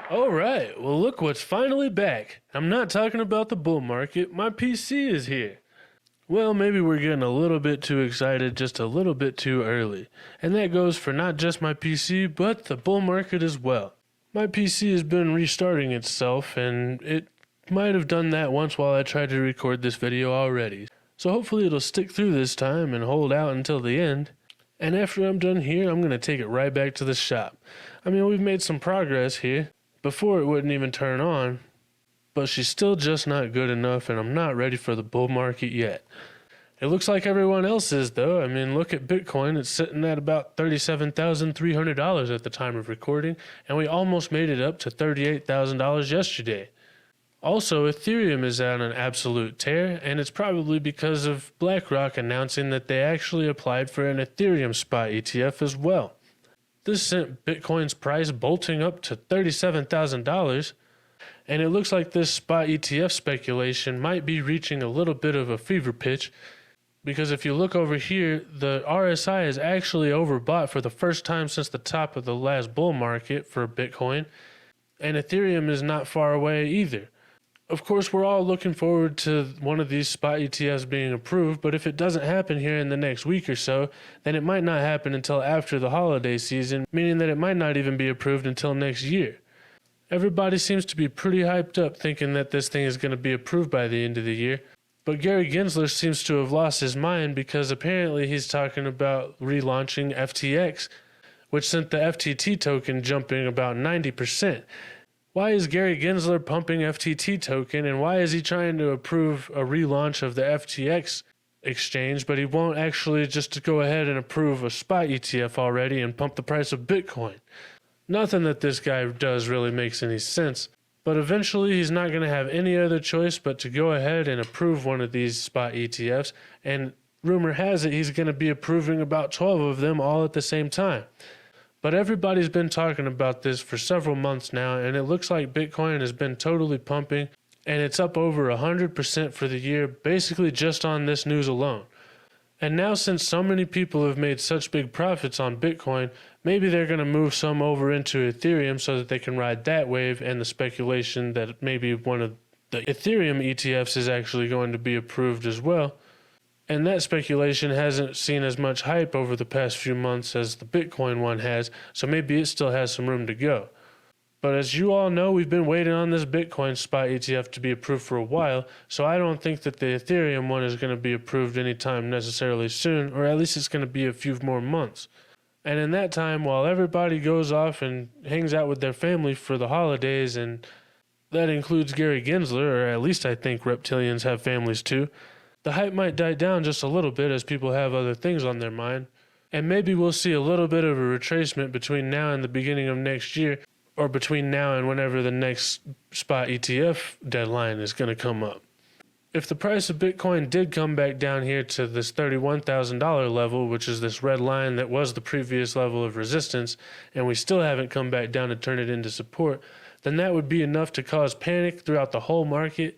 All right, well, look what's finally back. I'm not talking about the bull market, my PC is here. Well, maybe we're getting a little bit too excited just a little bit too early. And that goes for not just my PC, but the bull market as well. My PC has been restarting itself, and it might have done that once while I tried to record this video already. So hopefully it'll stick through this time and hold out until the end. And after I'm done here, I'm going to take it right back to the shop. I mean, we've made some progress here. Before it wouldn't even turn on, but she's still just not good enough, and I'm not ready for the bull market yet. It looks like everyone else is, though. I mean, look at Bitcoin. It's sitting at about $37,300 at the time of recording, and we almost made it up to $38,000 yesterday. Also, Ethereum is on an absolute tear, and it's probably because of BlackRock announcing that they actually applied for an Ethereum spot ETF as well. This sent Bitcoin's price bolting up to $37,000, and it looks like this spot ETF speculation might be reaching a little bit of a fever pitch, because if you look over here, the RSI is actually overbought for the first time since the top of the last bull market for Bitcoin, and Ethereum is not far away either. Of course, we're all looking forward to one of these spot ETFs being approved, but if it doesn't happen here in the next week or so, then it might not happen until after the holiday season, meaning that it might not even be approved until next year. Everybody seems to be pretty hyped up thinking that this thing is going to be approved by the end of the year, but Gary Gensler seems to have lost his mind because apparently he's talking about relaunching FTX, which sent the FTT token jumping about 90%. Why is Gary Gensler pumping FTT token, and why is he trying to approve a relaunch of the FTX exchange, but he won't actually just go ahead and approve a spot ETF already and pump the price of Bitcoin? Nothing that this guy does really makes any sense, but eventually he's not going to have any other choice but to go ahead and approve one of these spot ETFs, and rumor has it he's going to be approving about 12 of them all at the same time. But everybody's been talking about this for several months now, and it looks like Bitcoin has been totally pumping, and it's up over 100% for the year, basically just on this news alone. And now, since so many people have made such big profits on Bitcoin, maybe they're going to move some over into Ethereum so that they can ride that wave, and the speculation that maybe one of the Ethereum ETFs is actually going to be approved as well. And that speculation hasn't seen as much hype over the past few months as the Bitcoin one has, so maybe it still has some room to go. But as you all know, we've been waiting on this Bitcoin spot ETF to be approved for a while, so I don't think that the Ethereum one is going to be approved anytime necessarily soon, or at least it's going to be a few more months. And in that time, while everybody goes off and hangs out with their family for the holidays, and that includes Gary Gensler, or at least I think reptilians have families too, the hype might die down just a little bit as people have other things on their mind, and maybe we'll see a little bit of a retracement between now and the beginning of next year, or between now and whenever the next spot ETF deadline is going to come up. If the price of Bitcoin did come back down here to this $31,000 level, which is this red line that was the previous level of resistance, and we still haven't come back down to turn it into support, then that would be enough to cause panic throughout the whole market.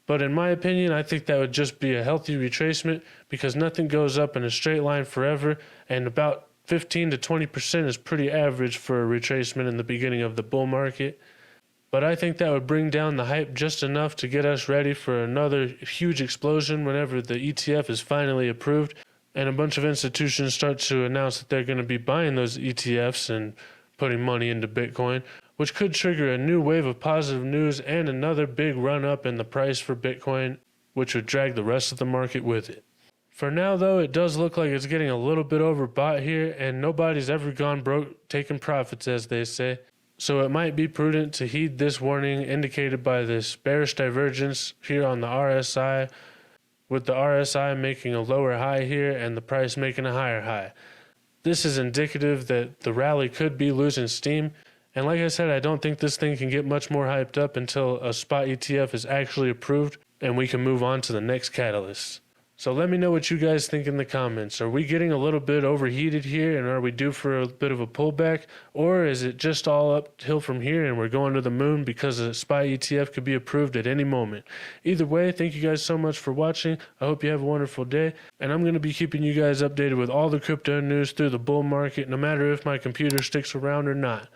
But in my opinion, I think that would just be a healthy retracement, because nothing goes up in a straight line forever, and about 15 to 20% is pretty average for a retracement in the beginning of the bull market. But I think that would bring down the hype just enough to get us ready for another huge explosion whenever the ETF is finally approved and a bunch of institutions start to announce that they're going to be buying those ETFs and putting money into Bitcoin, which could trigger a new wave of positive news and another big run up in the price for Bitcoin, which would drag the rest of the market with it. For now, though, it does look like it's getting a little bit overbought here, and nobody's ever gone broke taking profits, as they say. So it might be prudent to heed this warning indicated by this bearish divergence here on the RSI, with the RSI making a lower high here and the price making a higher high. This is indicative that the rally could be losing steam, and like I said, I don't think this thing can get much more hyped up until a spot ETF is actually approved and we can move on to the next catalyst. So let me know what you guys think in the comments. Are we getting a little bit overheated here, and are we due for a bit of a pullback? Or is it just all uphill from here and we're going to the moon because a SPY ETF could be approved at any moment? Either way, thank you guys so much for watching. I hope you have a wonderful day. And I'm going to be keeping you guys updated with all the crypto news through the bull market, no matter if my computer sticks around or not.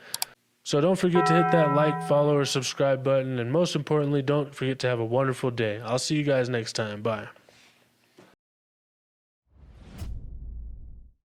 So don't forget to hit that like, follow, or subscribe button. And most importantly, don't forget to have a wonderful day. I'll see you guys next time. Bye.